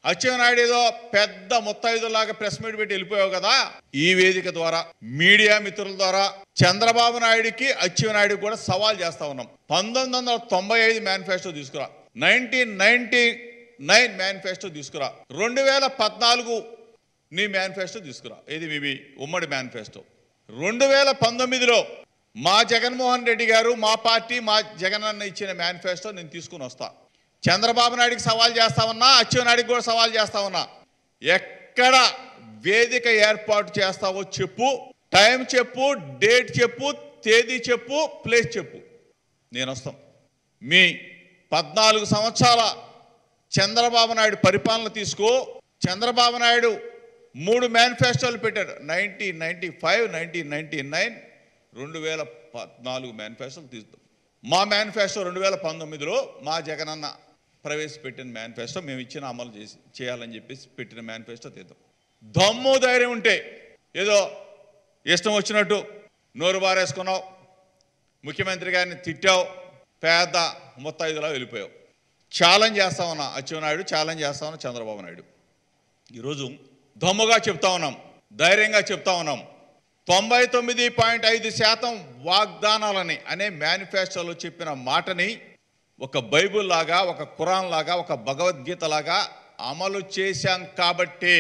అచ్చెన్నాయుడు ఏదో పెద్ద ముత్తైదులాగా press meet పెట్టి వెళ్ళిపోయావు కదా, ఈ వేదిక ద్వారా మీడియా మిత్రుల ద్వారా చంద్రబాబు నాయుడికి అచ్చెన్నాయుడికి కూడా సవాల్ చేస్తా ఉన్నాం. 1995 మేనిఫెస్టో తీసుకురా, 1999 మేనిఫెస్టో తీసుకురా, 2014 నీ మేనిఫెస్టో తీసుకురా. ఇది మీ ఉమ్మడి మేనిఫెస్టో. 2019లో మా జగన్మోహన్ రెడ్డి గారు, మా పార్టీ, మా జగన్ అన్న ఇచ్చిన మేనిఫెస్టో నేను తీసుకుని వస్తా. చంద్రబాబు నాయుడికి సవాల్ చేస్తా ఉన్నా, అచ్చెన్నాయుడికి కూడా సవాల్ చేస్తా ఉన్నా. ఎక్కడ వేదిక ఏర్పాటు చేస్తావో చెప్పు, టైం చెప్పు, డేట్ చెప్పు, తేదీ చెప్పు, ప్లేస్ చెప్పు, నేను వస్తాం. మీ 14 సంవత్సరాల చంద్రబాబు నాయుడు పరిపాలన తీసుకో. చంద్రబాబు నాయుడు 3 మేనిఫెస్టోలు పెట్టాడు. 1995, 1999, 2014 మేనిఫెస్టోలు తీస్తాం. మా మేనిఫెస్టో 2019లో మా జగనన్న ప్రవేశపెట్టిన మేనిఫెస్టో, మేము ఇచ్చిన అమలు చేయాలని చెప్పేసి పెట్టిన మేనిఫెస్టో తీద్దాం. దమ్ము ధైర్యం ఉంటే ఏదో ఇష్టం వచ్చినట్టు నోరు బారేసుకున్నావు, ముఖ్యమంత్రి గారిని తిట్టావు, పేద ముత్తైదులా వెళ్ళిపోయావు. ఛాలెంజ్ చేస్తా ఉన్నా అచ్చెన్నాయుడు, ఛాలెంజ్ చేస్తా ఉన్నా చంద్రబాబు నాయుడు. ఈరోజు దమ్ముగా చెప్తా ఉన్నాం, ధైర్యంగా చెప్తా ఉన్నాం. 99.5% వాగ్దానాలని అనే మేనిఫెస్టోలో చెప్పిన మాటని ఒక బైబుల్ లాగా, ఒక ఖురాన్ లాగా, ఒక భగవద్గీత లాగా అమలు చేశాం. కాబట్టి